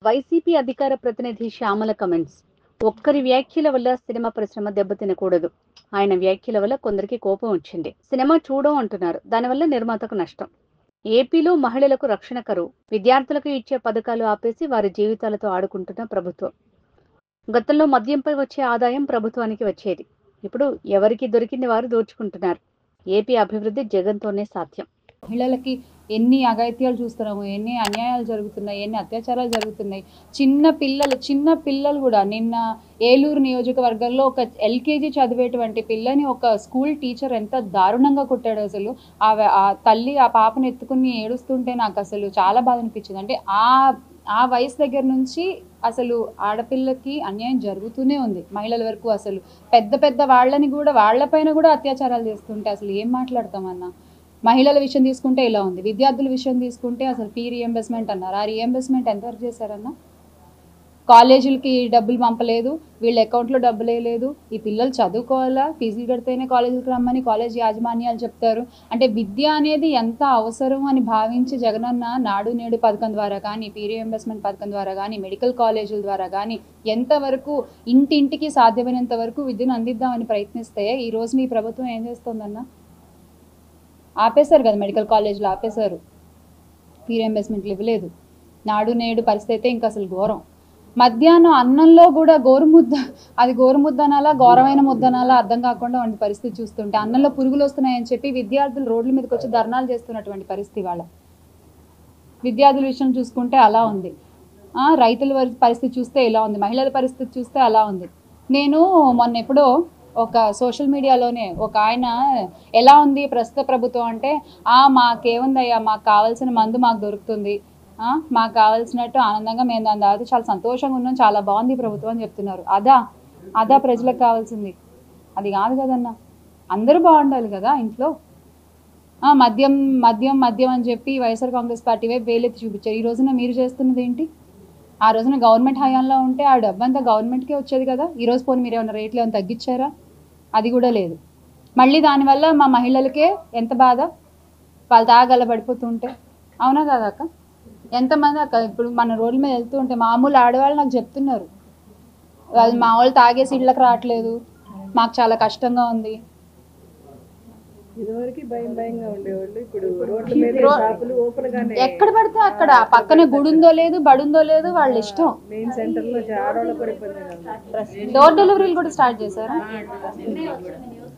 YCP అధికార ప్రతినిధి Shyamala comments. ఒక్కరి వ్యాఖ్యల వల్ల సినిమా పరిశ్రమ దెబ్బతినకూడదు. ఆయన వ్యాఖ్యల వల్ల కొందరికి కోపం వచ్చింది. సినిమా చూడం అంటున్నారు. దానివల్ల నిర్మాతకు నష్టం. ఏపీలో మహిళలకు రక్షణ కరువు. విద్యార్థులకు ఇచ్చే పథకాలు ఆపేసి వారి జీవితాలతో ఆడుకుంటున్న ప్రభుత్వం. గతంలో మద్యంపై వచ్చే ఆదాయం ప్రభుత్వానికి వచ్చేది. ఇప్పుడు ఎవరికి దొరికింది వారు దోచుకుంటున్నారు. ఏపీ అభివృద్ధి జగన్తోనే సాధ్యం. మహిళలకి ఎన్ని అఘాయిత్యాలు చూస్తున్నాము, ఎన్ని అన్యాయాలు జరుగుతున్నాయి, ఎన్ని అత్యాచారాలు జరుగుతున్నాయి. చిన్న పిల్లలు కూడా నిన్న ఏలూరు నియోజకవర్గంలో ఒక ఎల్కేజీ చదివేటువంటి పిల్లని ఒక స్కూల్ టీచర్ ఎంత దారుణంగా కొట్టాడు. అసలు ఆ తల్లి ఆ పాపను ఎత్తుకుని ఏడుస్తుంటే నాకు అసలు చాలా బాధ అనిపించింది. అంటే ఆ వయసు దగ్గర నుంచి అసలు ఆడపిల్లకి అన్యాయం జరుగుతూనే ఉంది. మహిళల వరకు అసలు పెద్ద వాళ్ళని కూడా వాళ్ళపైన కూడా అత్యాచారాలు చేస్తుంటే అసలు ఏం మాట్లాడతామన్నా. మహిళల విషయం తీసుకుంటే ఇలా ఉంది. విద్యార్థుల విషయం తీసుకుంటే అసలు ఫీ రీఎంబర్స్మెంట్ అన్నారు. ఆ రీఎంబర్స్మెంట్ ఎంతవరకు చేశారన్న? కాలేజీలకి డబ్బులు పంపలేదు, వీళ్ళ అకౌంట్లో డబ్బులు వేయలేదు. ఈ పిల్లలు చదువుకోవాలా, ఫీజులు కడితేనే కాలేజీకి రమ్మని కాలేజ్ యాజమాన్యాలు చెప్తారు. అంటే విద్య అనేది ఎంత అవసరం అని భావించి జగనన్న నాడు నేడు పథకం ద్వారా కానీ, ఫీ రీఎంబర్స్మెంట్ పథకం ద్వారా కానీ, మెడికల్ కాలేజీల ద్వారా కానీ ఎంతవరకు ఇంటింటికి సాధ్యమైనంత వరకు విద్యను అందిద్దామని ప్రయత్నిస్తే ఈరోజు మీ ప్రభుత్వం ఏం చేస్తుందన్న? ఆపేశారు కదా, మెడికల్ కాలేజీలో ఆపేశారు, ఫీ రీఎంబర్స్మెంట్లు ఇవ్వలేదు. నాడు నేడు పరిస్థితి ఇంకా అసలు ఘోరం. మధ్యాహ్నం అన్నంలో కూడా గోరుముద్ద, అది గోరుముద్ద అనాలా ఘోరమైన ముద్ద అనాలా అర్థం కాకుండా ఉండే పరిస్థితి చూస్తుంటే, అన్నంలో పురుగులు వస్తున్నాయని చెప్పి విద్యార్థులు రోడ్ల మీదకి వచ్చి ధర్నాలు చేస్తున్నటువంటి పరిస్థితి వాళ్ళ. విద్యార్థుల విషయం చూసుకుంటే అలా ఉంది. రైతుల పరిస్థితి చూస్తే ఇలా ఉంది. మహిళల పరిస్థితి చూస్తే అలా ఉంది. నేను మొన్న ఎప్పుడో ఒక సోషల్ మీడియాలోనే ఒక ఆయన ఎలా ఉంది ప్రస్తుత ప్రభుత్వం అంటే, మాకేముందయ్యా, మాకు కావాల్సిన మందు మాకు దొరుకుతుంది, మాకు కావాల్సినట్టు ఆనందంగా మేము దాని తర్వాత చాలా సంతోషంగా ఉన్నాం, చాలా బాగుంది ప్రభుత్వం అని చెప్తున్నారు. అదా ప్రజలకు కావాల్సింది? అది కాదు కదన్నా. అందరూ బాగుండాలి కదా ఇంట్లో. మద్యం మద్యం మద్యం అని చెప్పి వైఎస్ఆర్ కాంగ్రెస్ పార్టీ వైపు వేలెత్తి చూపించారు. ఈ రోజున మీరు చేస్తున్నది ఏంటి? ఆ రోజున గవర్నమెంట్ హయాంలో ఉంటే ఆ డబ్బంతా గవర్నమెంట్కే వచ్చేది కదా. ఈరోజు పోనీ మీరు ఏమైనా రేట్లు ఏమైనా తగ్గించారా? అది కూడా లేదు. మళ్ళీ దానివల్ల మా మహిళలకే ఎంత బాధ, వాళ్ళు తాగల పడిపోతుంటే. అవునా కదా అక్క? ఎంతమంది అక్క ఇప్పుడు మన రోడ్ల మీద వెళ్తూ ఉంటే మామూలు ఆడవాళ్ళు నాకు చెప్తున్నారు, వాళ్ళు మా వాళ్ళు తాగేసి ఇళ్ళకి రావట్లేదు, మాకు చాలా కష్టంగా ఉంది. ఎక్కడ పడితే అక్కడ పక్కన గుడి ఉందో లేదు, బడుందో లేదు, వాళ్ళ ఇష్టం. డోర్ డెలివరీలు కూడా స్టార్ట్ చేశారు.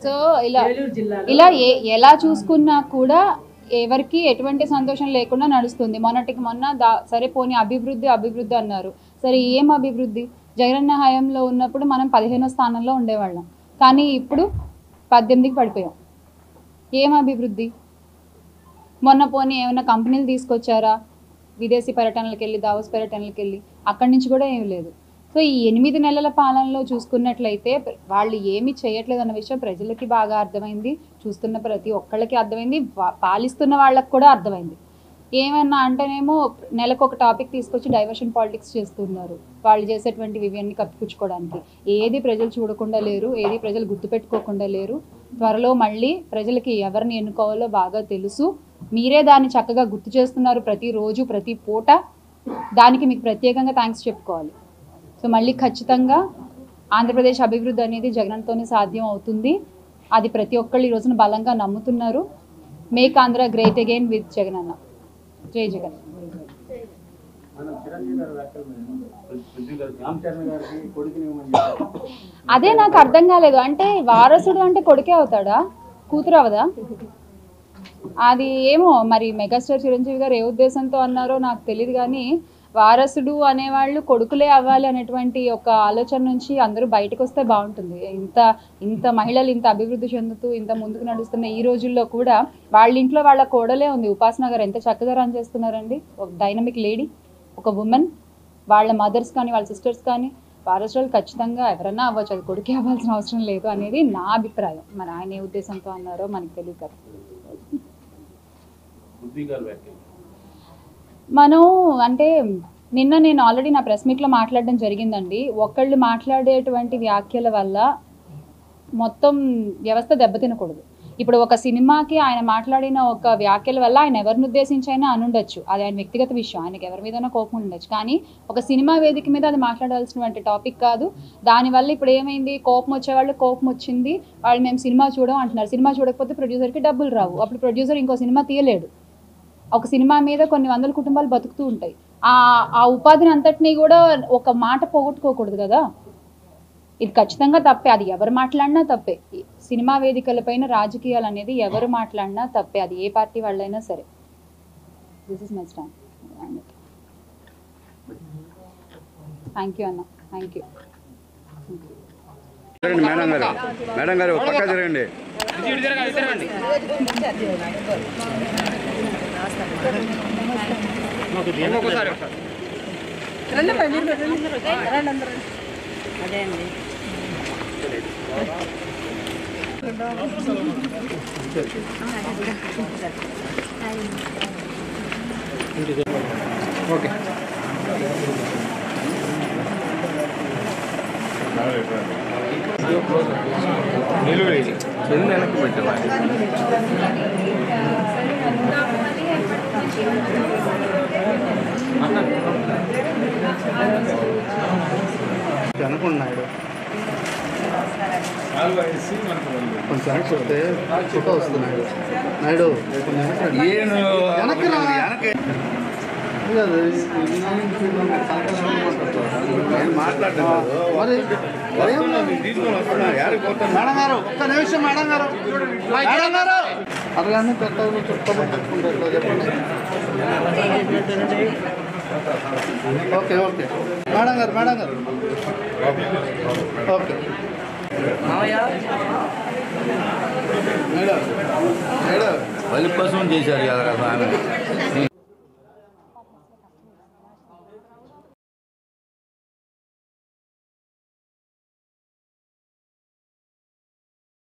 సో ఇలా ఎలా చూసుకున్నా కూడా ఎవరికి ఎటువంటి సంతోషం లేకుండా నడుస్తుంది. మొన్నటికి మొన్న సరే పోనీ అభివృద్ధి అన్నారు. సరే ఏం అభివృద్ధి? జగనన్న హయాంలో ఉన్నప్పుడు మనం 15వ స్థానంలో ఉండేవాళ్ళం, కానీ ఇప్పుడు 18కి పడిపోయాం. ఏం అభివృద్ధి? మొన్న పోనీ ఏమైనా కంపెనీలు తీసుకొచ్చారా? విదేశీ పర్యటనలకు వెళ్ళి, దావోస్ పర్యటనలకు వెళ్ళి, అక్కడి నుంచి కూడా ఏమీ లేదు. సో ఈ 8 నెలల పాలనలో చూసుకున్నట్లయితే వాళ్ళు ఏమీ చేయట్లేదు అన్న విషయం ప్రజలకి బాగా అర్థమైంది, చూస్తున్న ప్రతి ఒక్కళ్ళకి అర్థమైంది, పాలిస్తున్న వాళ్ళకి కూడా అర్థమైంది. ఏమన్నా అంటేనేమో నెలకు ఒక టాపిక్ తీసుకొచ్చి డైవర్షన్ పాలిటిక్స్ చేస్తున్నారు, వాళ్ళు చేసేటువంటి వివన్నీ కప్పిపుచ్చుకోవడానికి. ఏది ప్రజలు చూడకుండా లేరు, ఏది ప్రజలు గుర్తుపెట్టుకోకుండా లేరు. త్వరలో మళ్ళీ ప్రజలకి ఎవరిని ఎన్నుకోవాలో బాగా తెలుసు. మీరే దాన్ని చక్కగా గుర్తు చేస్తున్నారు ప్రతిరోజు, ప్రతి పూట. దానికి మీకు ప్రత్యేకంగా థ్యాంక్స్ చెప్పుకోవాలి. సో మళ్ళీ ఖచ్చితంగా ఆంధ్రప్రదేశ్ అభివృద్ధి అనేది జగన్తోనే సాధ్యం అవుతుంది. అది ప్రతి ఒక్కళ్ళు ఈ రోజున బలంగా నమ్ముతున్నారు. Make Andhra great again with Jagan అన్న. జై జగన్. అదే నాకు అర్థం కాలేదు. అంటే వారసుడు అంటే కొడుకే అవుతాడా, కూతురు అవదా? అది ఏమో మరి మెగాస్టార్ చిరంజీవి గారు ఏ ఉద్దేశంతో అన్నారో నాకు తెలియదు, కానీ వారసుడు అనేవాళ్ళు కొడుకులే అవ్వాలి అనేటువంటి ఒక ఆలోచన నుంచి అందరూ బయటకు వస్తే బాగుంటుంది. ఇంత మహిళలు ఇంత అభివృద్ధి చెందుతూ ఇంత ముందుకు నడుస్తున్న ఈ రోజుల్లో కూడా వాళ్ళ ఇంట్లో వాళ్ళ కోడలే ఉంది. ఉపాసన గారు ఎంత చక్కగా రన్ చేస్తున్నారండి, ఒక డైనమిక్ లేడీ, ఒక ఉమెన్. వాళ్ళ మదర్స్ కానీ వాళ్ళ సిస్టర్స్ కానీ వారసులు ఖచ్చితంగా ఎవరన్నా అవ్వచ్చు, అది కొడుకే అవ్వాల్సిన అవసరం లేదు అనేది నా అభిప్రాయం. మరి ఆయన ఏ ఉద్దేశంతో అన్నారో మనకు తెలియదు కదా. మనం అంటే నిన్న నేను ఆల్రెడీ నా ప్రెస్ మీట్లో మాట్లాడడం జరిగిందండి. ఒకళ్ళు మాట్లాడేటువంటి వ్యాఖ్యల వల్ల మొత్తం వ్యవస్థ దెబ్బతినకూడదు. ఇప్పుడు ఒక సినిమాకి ఆయన మాట్లాడిన ఒక వ్యాఖ్యల వల్ల ఆయన ఎవరిని ఉద్దేశించి అయినా అనుండొచ్చు, అది ఆయన వ్యక్తిగత విషయం, ఆయనకి ఎవరి మీదైనా కోపం ఉండొచ్చు. కానీ ఒక సినిమా వేదిక మీద అది మాట్లాడాల్సినటువంటి టాపిక్ కాదు. దానివల్ల ఇప్పుడు ఏమైంది, కోపం వచ్చేవాళ్ళు కోపం వచ్చింది, వాళ్ళు మేము సినిమా చూడం అంటున్నారు. సినిమా చూడకపోతే ప్రొడ్యూసర్కి డబ్బులు రావు, అప్పుడు ప్రొడ్యూసర్ ఇంకో సినిమా తీయలేడు. ఒక సినిమా మీద కొన్ని వందల కుటుంబాలు బతుకుతూ ఉంటాయి. ఆ ఉపాధిని అంతటినీ కూడా ఒక మాట పోగొట్టుకోకూడదు కదా. ఇది ఖచ్చితంగా తప్పే, అది ఎవరు మాట్లాడినా తప్పే. సినిమా వేదికలపైన రాజకీయాలు అనేది ఎవరు మాట్లాడినా తప్పే, అది ఏ పార్టీ వాళ్ళైనా సరే. This is my stand. Thank you అన్న, థ్యాంక్ యూ. మేడం గారు పక్క జరగండి. అదే అండి. ఓకే వెనక్కి పెట్టాలి. అనుకున్నాడు కొంచెం వెనక్కి వస్తే ఫోటో వస్తున్నాడు. నాయుడు మేడం గారు ఒక్క నిమిషం. మేడం గారు అరగానే పెట్టాలి, చుట్టూ పెట్టుకుంటారు చెప్పండి. ఓకే ఓకే మేడం గారు, మేడం గారు ఓకే. మేడం మేడం బలి కోసం చేశారు కదా.